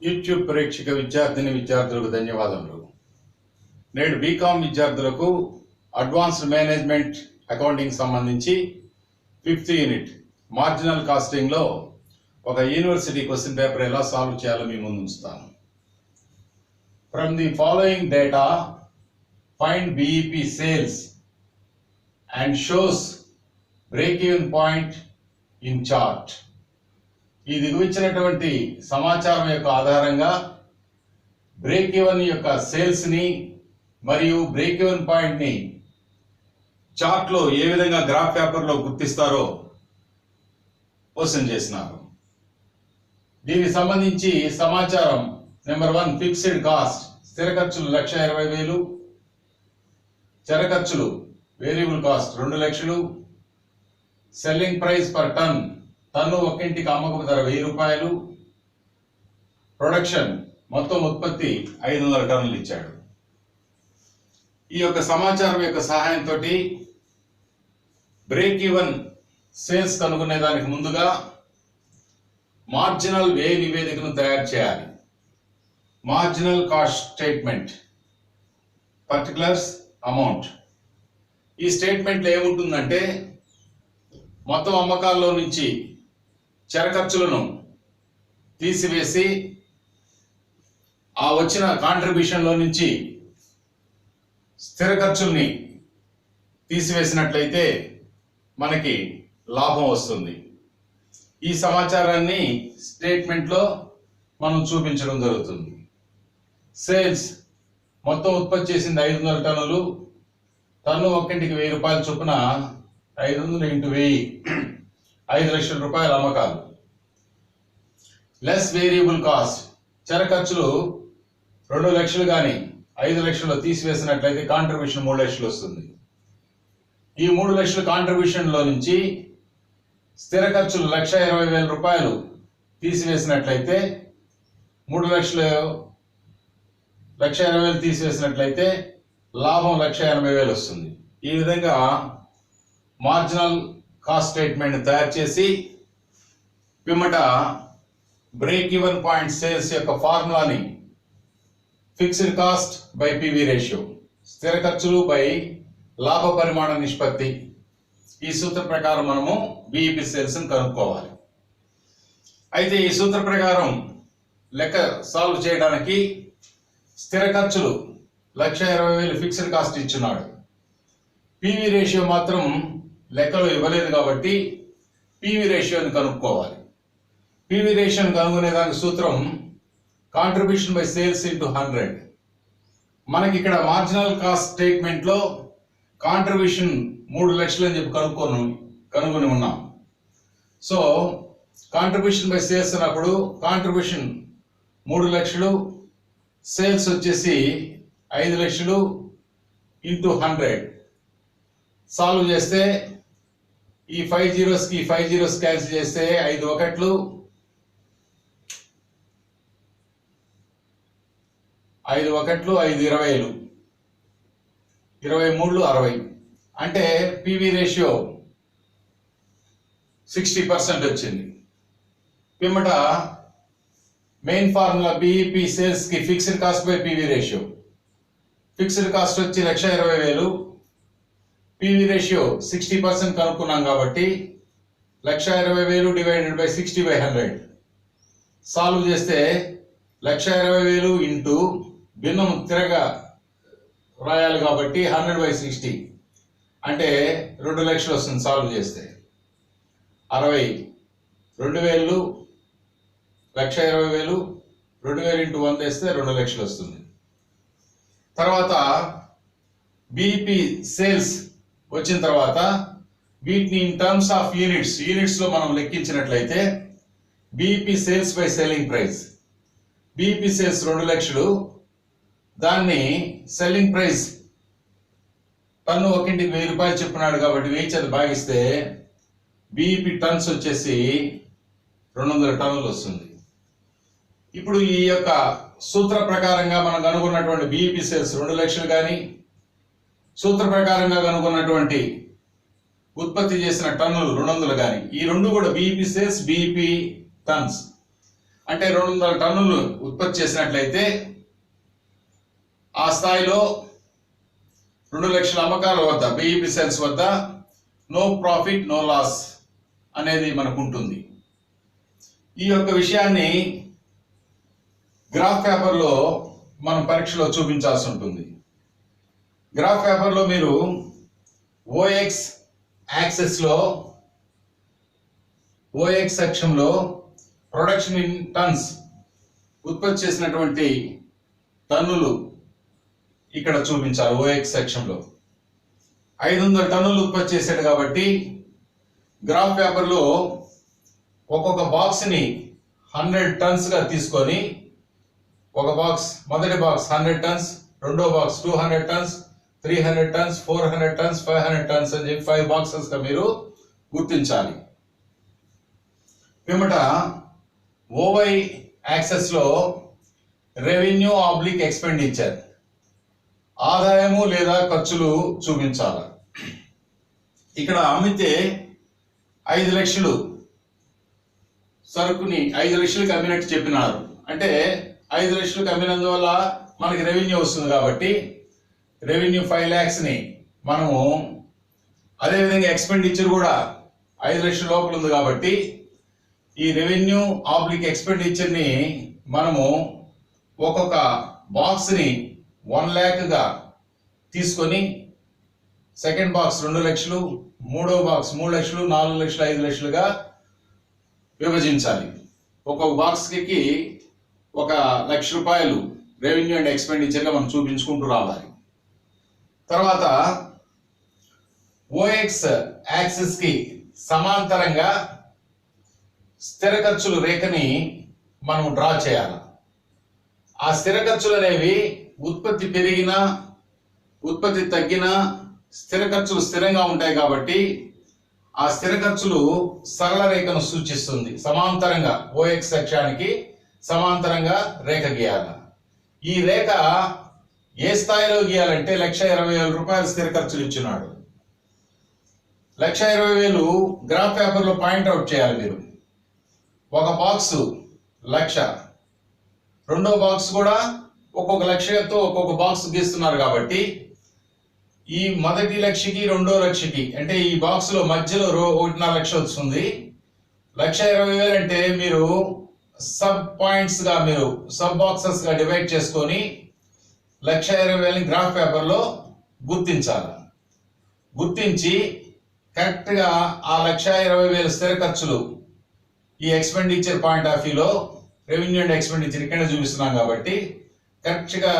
YouTube ప్రేక్షక విద్యార్థులకు ధన్యవాదములు. నేడు బీకామ్ విద్యార్థులకు అడ్వాన్స్డ్ మేనేజ్మెంట్ అకౌంటింగ్ సంబంధించి 5th యూనిట్ మార్జినల్ కాస్టింగ్లో ఒక యూనివర్సిటీ క్వశ్చన్ పేపర్ ఎలా సాల్వ్ చేయాలో మీ ముందు ఉంచుతాను. From the following data find BEP sales and shows break even point in chart. ఈ దిగువచ్చినటువంటి సమాచారం యొక్క ఆధారంగా బ్రేక్ ఈవెన్ యొక్క సేల్స్ ని మరియు బ్రేక్ ఈవెన్ పాయింట్ ని చార్ట్ లో ఏ విధంగా గ్రాఫ్ పేపర్ లో గుర్తిస్తారో క్వశ్చన్ చేసినారు. దీనికి సంబంధించి సమాచారం నెంబర్ 1 ఫిక్స్డ్ కాస్ట్ స్థిర ఖర్చులు 1,20,000, చర ఖర్చులు వేరియబుల్ కాస్ట్ 2 లక్షలు, selling price per ton ton ఒక్కింటికి అమ్మకపు ధర 1000 రూపాయలు, ప్రొడక్షన్ మొత్తం ఉత్పత్తి 500 టన్నులు ఇచ్చాడు. ఈ యొక్క సమాచారం యొక్క సహాయంతో బ్రేక్ ఈవెన్ సేల్స్ కనుగొనే దానికి ముందుగా మార్జినల్ వ్యయ నివేదికను తయారు చేయాలి. Marginal cost statement, particulars, amount. ఈ స్టేట్మెంట్లో ఏముంటుందంటే మొత్తం అమ్మకాల్లో నుంచి చర ఖర్చులను తీసివేసి ఆ వచ్చిన కాంట్రిబ్యూషన్లో నుంచి స్థిర ఖర్చుల్ని తీసివేసినట్లయితే మనకి లాభం వస్తుంది. ఈ సమాచారాన్ని స్టేట్మెంట్లో మనం చూపించడం జరుగుతుంది. సేల్స్ మొత్తం ఉత్పత్తి చేసింది 500 టన్నులు, టన్ను ఒక్కింటికి 1000 రూపాయల చొప్పున 500 × 1000 5 లక్షల రూపాయల అమ్మకాలు. లెస్ వేరియబుల్ కాస్ట్ చర ఖర్చులు 2 లక్షలు కానీ 5 లక్షలు తీసివేసినట్లయితే కాంట్రిబ్యూషన్ 3 లక్షలు వస్తుంది. ఈ 3 లక్షల కాంట్రిబ్యూషన్ లో నుంచి స్థిర ఖర్చులు 1,20,000 రూపాయలు తీసివేసినట్లయితే 1,20,000 తీసివేసినట్లయితే లాభం 1,80,000 వస్తుంది. ఈ విధంగా మార్జినల్ కాస్ట్ స్టేట్మెంట్ తయారు చేసి పిమ్మట బ్రేక్ ఈవెన్ పాయింట్ సేల్స్ యొక్క ఫార్ములాని fixed cost by PV ratio, స్థిర ఖర్చులు బై లాభ పరిమాణ నిష్పత్తి, ఈ సూత్ర ప్రకారం మనము బీఈపీ సేల్స్ ని కనుక్కోవాలి. అయితే ఈ సూత్ర ప్రకారం లెక్క సాల్వ్ చేయడానికి స్థిర ఖర్చులు 1,20,000 ఫిక్స్డ్ కాస్ట్ ఇచ్చున్నాడు. పివి రేషియో మాత్రం లెక్కలో ఇవ్వలేదు కాబట్టి పివి రేషియోని కనుక్కోవాలి. పివి రేషియోని కనుగొనేదానికి సూత్రం కాంట్రిబ్యూషన్ బై సేల్స్ ఇంటూ 100. మనకి ఇక్కడ మార్జినల్ కాస్ట్ స్టేట్మెంట్ లో కాంట్రిబ్యూషన్ 3 లక్షలు అని చెప్పి కనుగొని ఉన్నాం. సో కాంట్రిబ్యూషన్ బై సేల్స్ అన్నప్పుడు కాంట్రిబ్యూషన్ 3 లక్షలు, సేల్స్ వచ్చేసి 5 లక్షలు ఇంటూ 100 సాల్వ్ చేస్తే ఈ 5 జీరోస్కి 5 జీరోస్ క్యాన్సిల్ చేస్తే 5 ఒకట్లు 5 ఒకట్లు 5 20లు 23 60 అంటే పివి రేషియో 60% వచ్చింది. పిమ్మట మెయిన్ ఫార్ములా బీఈపీ సేల్స్ కి fixed cost by PV ratio. Fixed cost వచ్చి 1,20,000, పివి రేషియో 60% కనుక్కున్నాం కాబట్టి 1,20,000 డివైడెడ్ బై 60/100 సాల్వ్ చేస్తే 1,20,000 ఇంటూ భిన్నం తిరగా రాయాలి కాబట్టి 100/60 అంటే 2 లక్షలు వస్తుంది. సాల్వ్ చేస్తే 60 2,000 1,20,000 2,000 ఇంటూ 100 వేస్తే 2 లక్షలు వస్తుంది. తర్వాత బీఈపీ సేల్స్ వచ్చిన తర్వాత వీటిని ఇన్ టర్మ్స్ ఆఫ్ యూనిట్స్ లో మనం లెక్కించినట్లయితే BEP sales by selling price, BEP sales 2 లక్షలు, దాన్ని సెల్లింగ్ ప్రైస్ టన్ను ఒక్కింటికి 1000 రూపాయలు చెప్పున్నాడు కాబట్టి 1000 చేత భాగిస్తే బీఈపీ టన్స్ వచ్చేసి 200 టన్నులు వస్తుంది. ఇప్పుడు ఈ యొక్క సూత్ర ప్రకారంగా మనం కనుగొన్నటువంటి బీఈపీ సేల్స్ 2 లక్షలు కానీ సూత్ర ప్రకారంగా కనుగొన్నటువంటి ఉత్పత్తి చేసిన టన్నులు 200 కానీ ఈ రెండు కూడా బీఈపీ సేల్స్ బీఈపీ టన్స్ అంటే 200 టన్నులు ఉత్పత్తి చేసినట్లయితే ఆ స్థాయిలో 2 లక్షల అమ్మకాల వద్ద BEP సేల్స్ వద్ద నో ప్రాఫిట్ నో లాస్ అనేది మనకు ఉంటుంది. ఈ యొక్క విషయాన్ని గ్రాఫ్ పేపర్లో మనం పరీక్షలో చూపించాల్సి ఉంటుంది. గ్రాఫ్ పేపర్లో మీరు OX యాక్సెస్లో OX సెక్షన్లో ప్రొడక్షన్ ఇన్ టన్స్ ఉత్పత్తి చేసినటువంటి టన్నులు ఇక్కడ చూపించాలి. OX సెక్షన్లో 500 టన్నులు ఉత్పత్తి చేశాడు కాబట్టి గ్రాఫ్ పేపర్లో ఒక్కొక్క బాక్స్ని 100 టన్స్గా తీసుకొని ఒక బాక్స్, మొదటి బాక్స్ 100 టన్స్, రెండో box 200 turns, 300 turns, 400 turns, 500 turns అని చెప్పి 5 బాక్సెస్గా మీరు గుర్తించాలి. పిమ్మట OY యాక్సెస్లో రెవెన్యూ ఆబ్లిక్ ఎక్స్పెండిచర్ ఆదాయము లేదా ఖర్చులు చూపించాలి. ఇక్కడ అమ్మితే 5 లక్షలు సరుకుని 5 లక్షలకు అమ్మినట్టు చెప్పినారు. అంటే 5 లక్షలకు అమ్మినందువల్ల మనకి రెవెన్యూ వస్తుంది కాబట్టి రెవెన్యూ 5 lakhsని మనము, అదేవిధంగా ఎక్స్పెండిచర్ కూడా 5 లక్షల లోపల ఉంది కాబట్టి ఈ రెవెన్యూ ఆబ్లిక్ ఎక్స్పెండిచర్ని మనము ఒక్కొక్క బాక్స్ని 1 lakh తీసుకొని సెకండ్ బాక్స్ 2 లక్షలు, మూడో బాక్స్ 3 లక్షలు, 4 లక్షలు, 5 లక్షలుగా విభజించాలి. ఒక్కొక్క బాక్స్కి 1 లక్ష రూపాయలు రెవెన్యూ అండ్ ఎక్స్పెండిచర్గా మనం చూపించుకుంటూ రావాలి. తర్వాత OX యాక్సిస్కి సమాంతరంగా స్థిర ఖర్చులు రేఖని మనం డ్రా చేయాలి. ఆ స్థిర ఖర్చులు అనేవి ఉత్పత్తి పెరిగినా ఉత్పత్తి తగ్గినా స్థిర ఖర్చులు స్థిరంగా ఉంటాయి కాబట్టి ఆ స్థిర ఖర్చులు సరళ రేఖను సూచిస్తుంది. సమాంతరంగా OX సెక్షన్కి సమాంతరంగా రేఖ గీయాలి. ఈ రేఖ ఏ స్థాయిలో గీయాలంటే 1,20,000 రూపాయలు స్థిర ఖర్చులు ఇచ్చినాడు. 1,20,000 గ్రాఫ్ పేపర్లో పాయింట్అవుట్ చేయాలి మీరు. ఒక బాక్స్ 1,00,000, రెండో బాక్స్ కూడా ఒక్కొక్క లక్షతో ఒక్కొక్క బాక్స్ గీస్తున్నారు కాబట్టి ఈ మొదటి లక్షకి రెండో లక్షకి అంటే ఈ బాక్స్ లో మధ్యలో 1.5 లక్షలు వస్తుంది. 1,20,000 అంటే మీరు సబ్ పాయింట్స్ గా, మీరు సబ్ బాక్సెస్ గా డివైడ్ చేసుకొని 1,20,000ని గ్రాఫ్ పేపర్ లో గుర్తించాలి. గుర్తించి కరెక్ట్ గా ఆ 1,20,000 స్థిర ఖర్చులు ఈ ఎక్స్పెండిచర్ పాయింట్ ఆఫ్ వ్యూలో రెవెన్యూ అండ్ ఎక్స్పెండిచర్ ఇక్కడ చూపిస్తున్నాం కాబట్టి కరెక్ట్ గా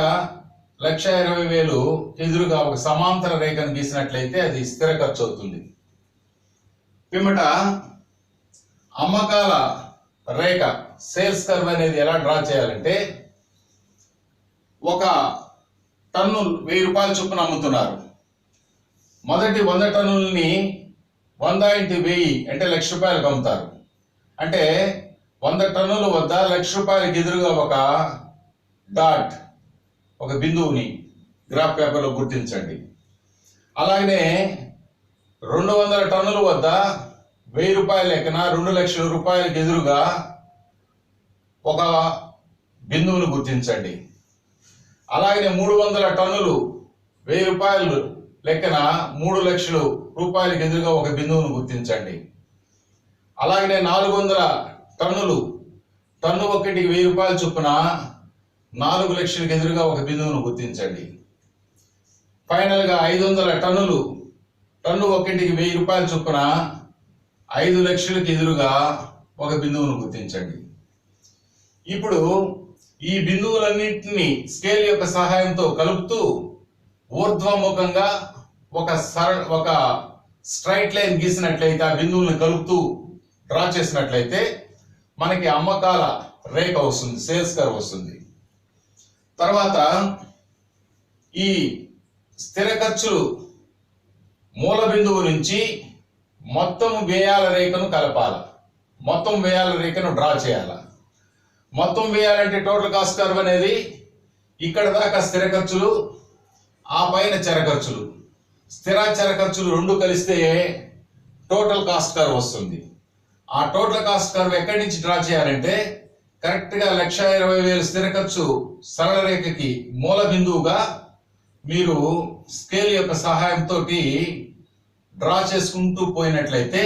1,20,000 ఎదురుగా ఒక సమాంతర రేఖను గీసినట్లయితే అది స్థిర ఖర్చు అవుతుంది. పిమ్మట అమ్మకాల రేఖ సేల్స్ కర్వ్ అనేది ఎలా డ్రా చేయాలంటే, ఒక టన్ను 1000 రూపాయల చొప్పున అమ్ముతున్నారు. మొదటి 100 టన్నులని 100 × 1000 అంటే 1,00,000 రూపాయలకు అమ్ముతారు. అంటే 100 టన్నుల వద్ద 1,00,000 రూపాయలకి ఎదురుగా ఒక డాట్, ఒక బిందువుని గ్రాఫ్ పేపర్లో గుర్తించండి. అలాగనే 200 టన్నుల వద్ద 1000 రూపాయల లెక్కన 2,00,000 రూపాయలకు ఎదురుగా ఒక బిందువును గుర్తించండి. అలాగనే 300 టన్నులు 1000 రూపాయలు లెక్కన 3,00,000 రూపాయలకు ఎదురుగా ఒక బిందువును గుర్తించండి. అలాగనే 400 టన్నులు, టన్ను ఒకటికి 1000 రూపాయల చొప్పున 4 లక్షలకు ఎదురుగా ఒక బిందువును గుర్తించండి. ఫైనల్ గా 500 టన్నులు, టన్ను ఒకటికి 1000 రూపాయల చొప్పున 5 లక్షలకు ఎదురుగా ఒక బిందువును గుర్తించండి. ఇప్పుడు ఈ బిందువులన్నింటినీ స్కేల్ యొక్క సహాయంతో కలుపుతూ ఊర్ధ్వముఖంగా ఒక స్ట్రైట్ లైన్ గీసినట్లయితే, ఆ బిందువులను కలుపుతూ డ్రా చేసినట్లయితే మనకి అమ్మకాల రేఖ వస్తుంది, సేల్స్ కర్వ్ వస్తుంది. తర్వాత ఈ స్థిర ఖర్చులు మూల బిందువు నుంచి మొత్తం వ్యయాల రేఖను కలపాలి. మొత్తం వ్యయాల రేఖను డ్రా చేయాలి. మొత్తం వ్యయాలంటే టోటల్ కాస్ట్ కర్వ్ అనేది ఇక్కడ దాకా స్థిర ఖర్చులు, ఆ పైన చర ఖర్చులు, స్థిర చర ఖర్చులు రెండు కలిస్తే టోటల్ కాస్ట్ కర్వ్ వస్తుంది. ఆ టోటల్ కాస్ట్ కర్వ్ ఎక్కడి నుంచి డ్రా చేయాలంటే కరెక్ట్ గా 1,20,000 స్థిర ఖర్చు సరళ రేఖకి మూల బిందువుగా మీరు స్కేల్ యొక్క సహాయంతో డ్రా చేసుకుంటూ పోయినట్లయితే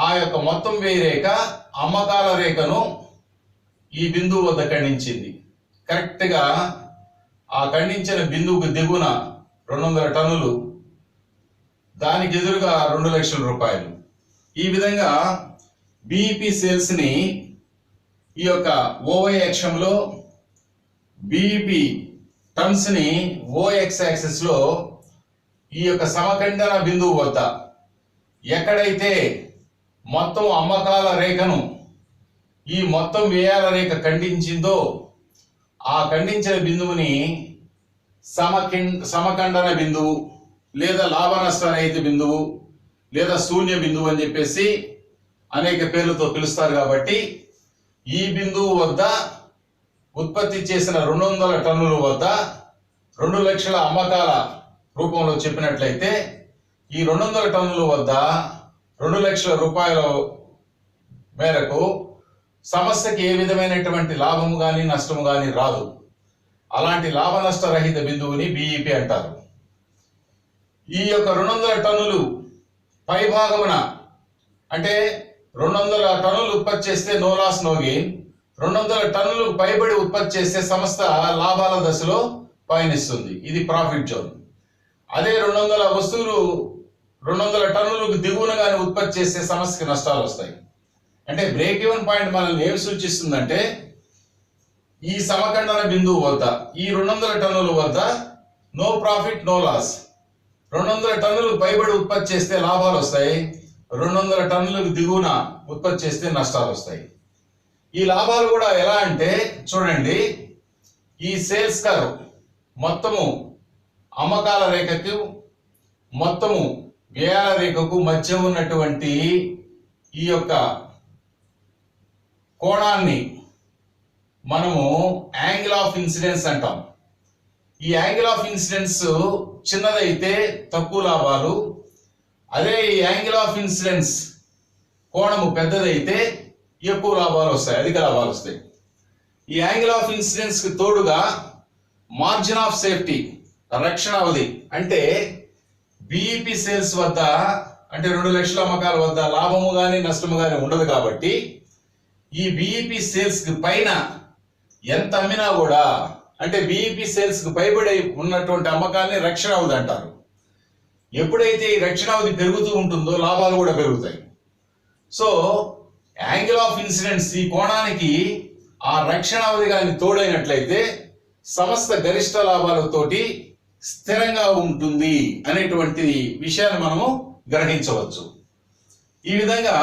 ఆ యొక్క మొత్తం వ్యయ రేఖ అమ్మకాల రేఖను ఈ బిందువు వద్ద ఖండించింది. కరెక్ట్ గా ఆ ఖండించిన బిందువుకు దిగున 200 టన్నులు, దానికి ఎదురుగా 2 లక్షల రూపాయలు. ఈ విధంగా బిఈపి సేల్స్ ని ఈ యొక్క ఓవై అక్షంలో, బిఈపి టన్స్ ని ఓఎక్స్ యాక్సిస్ లో ఈ యొక్క సమఖండన బిందువు వద్ద ఎక్కడైతే మొత్తం అమ్మకాల రేఖను ఈ మొత్తం వ్యయాల రేఖ ఖండించిందో ఆ ఖండించిన బిందువుని సమఖండన బిందువు లేదా లాభ నష్టరహిత బిందువు లేదా శూన్య బిందువు అని చెప్పేసి అనేక పేర్లతో పిలుస్తారు. కాబట్టి ఈ బిందువు వద్ద ఉత్పత్తి చేసిన 200 టన్నుల వద్ద 2 లక్షల అమ్మకాల రూపంలో చెప్పినట్లయితే ఈ 200 టన్నుల వద్ద 2 లక్షల రూపాయల మేరకు సంస్థకి ఏ విధమైనటువంటి లాభము కానీ నష్టము కానీ రాదు. అలాంటి లాభ నష్టరహిత బిందువుని బిఈపి అంటారు. ఈ యొక్క 200 టన్నులు పై భాగమున అంటే 200 టన్నులు ఉత్పత్తి చేస్తే నో లాస్ నో గెయిన్, 200 టన్నులు పైబడి ఉత్పత్తి చేస్తే సంస్థ లాభాల దశలో పయనిస్తుంది. ఇది ప్రాఫిట్ జోన్. అదే 200 వస్తువులు 200 టన్నులకు దిగువన కానీ ఉత్పత్తి చేస్తే సంస్థకి నష్టాలు వస్తాయి. అంటే బ్రేక్ ఈవెన్ పాయింట్ మనల్ని ఏమి సూచిస్తుందంటే ఈ సమఖండన బిందువు వద్ద ఈ 200 టన్నుల వద్ద నో ప్రాఫిట్ నో లాస్. 200 టన్నులకు పైబడి ఉత్పత్తి చేస్తే లాభాలు వస్తాయి, 200 టన్నులకు దిగువన ఉత్పత్తి చేస్తే నష్టాలు వస్తాయి. ఈ లాభాలు కూడా ఎలా అంటే చూడండి, ఈ సేల్స్ కర్వ్ మొత్తము అమ్మకాల రేఖకు మొత్తము వ్యయాల రేఖకు మధ్య ఉన్నటువంటి ఈ యొక్క కోణాన్ని మనము యాంగిల్ ఆఫ్ ఇన్సిడెన్స్ అంటాం. ఈ యాంగిల్ ఆఫ్ ఇన్సిడెన్స్ చిన్నదైతే తక్కువ లాభాలు, అదే ఈ యాంగిల్ ఆఫ్ ఇన్సిడెన్స్ కోణము పెద్దదైతే ఎక్కువ లాభాలు వస్తాయి, అధిక లాభాలు వస్తాయి. ఈ యాంగిల్ ఆఫ్ ఇన్సిడెన్స్ కి తోడుగా మార్జిన్ ఆఫ్ సేఫ్టీ రక్షణ అవధి అంటే బిఈపి సేల్స్ వద్ద అంటే 2 లక్షల అమ్మకాల వద్ద లాభము కానీ నష్టము కానీ ఉండదు. కాబట్టి ఈ బిఈపి సేల్స్ కి పైన ఎంత అమ్మినా కూడా అంటే బిఈపి సేల్స్ కి పైబడి ఉన్నటువంటి అమ్మకాన్ని రక్షణ అవధి అంటారు. ఎప్పుడైతే ఈ రక్షణ అవధి పెరుగుతూ ఉంటుందో లాభాలు కూడా పెరుగుతాయి. సో యాంగిల్ ఆఫ్ ఇన్సిడెన్స్ ఈ కోణానికి ఆ రక్షణ అవధి కానీ తోడైనట్లయితే సంస్థ గరిష్ట లాభాలతోటి స్థిరంగా ఉంటుంది అనేటువంటి విషయాన్ని మనము గ్రహించవచ్చు. ఈ విధంగా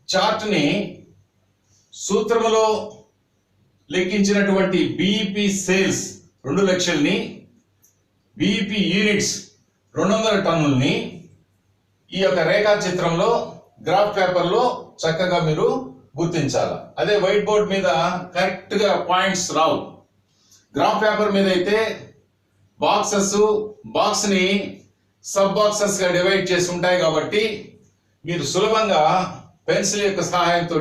చార్ట్ని సూత్రములో లెక్కించినటువంటి బిఈపి సేల్స్ 2 లక్షల్ని, బిఈపి యూనిట్స్ 200 టన్నుల్ని ఈ యొక్క రేఖా చిత్రంలో గ్రాఫ్ పేపర్లో చక్కగా మీరు గుర్తించాలి. అదే వైట్ బోర్డ్ మీద కరెక్ట్ గా పాయింట్స్ రావు. గ్రాఫ్ పేపర్ మీద అయితే బాక్స్ ని సబ్ బాక్సెస్ గా డివైడ్ చేసి ఉంటాయి. కాబట్టి మీరు సులభంగా పెన్సిల్ యొక్క సహాయంతో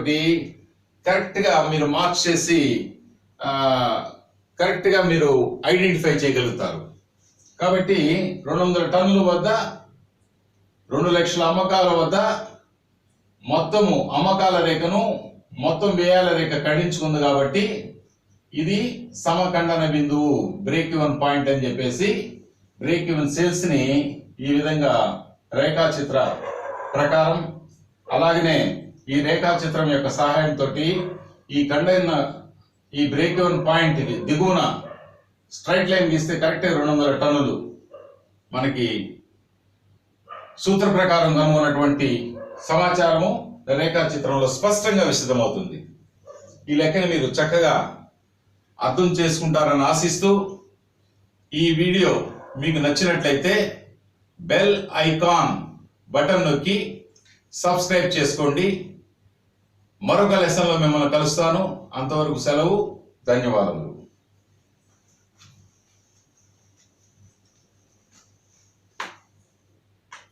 కరెక్ట్ గా మీరు మార్క్ చేసి కరెక్ట్ గా మీరు ఐడెంటిఫై చేయగలుగుతారు. కాబట్టి 200 టన్నుల వద్ద 2 లక్షల అమ్మకాల వద్ద మొత్తము అమ్మకాల రేఖను మొత్తం వ్యయాల రేఖ ఖండించుకుంది. కాబట్టి ఇది సమఖండన బిందువు బ్రేక్ ఈవెన్ పాయింట్ అని చెప్పేసి బ్రేక్ ఈవెన్ సేల్స్ ని ఈ విధంగా రేఖాచిత్ర ప్రకారం, అలాగనే ఈ రేఖాచిత్రం యొక్క సహాయంతో ఈ బ్రేక్ ఈవెన్ పాయింట్ దిగువన స్ట్రైట్ లైన్ గీస్తే కరెక్ట్ 200 టన్నులు మనకి సూత్ర ప్రకారం కనుగొన్నటువంటి సమాచారము రేఖాచిత్రంలో స్పష్టంగా విశదమవుతుంది. ఈ లెక్కని మీరు చక్కగా అర్థం చేసుకుంటారని ఆశిస్తూ ఈ వీడియో మీకు నచ్చినట్లయితే బెల్ ఐకాన్ బటన్ నొక్కి సబ్స్క్రైబ్ చేసుకోండి. మరొక లెసన్లో మిమ్మల్ని కలుస్తాను. అంతవరకు సెలవు. ధన్యవాదములు.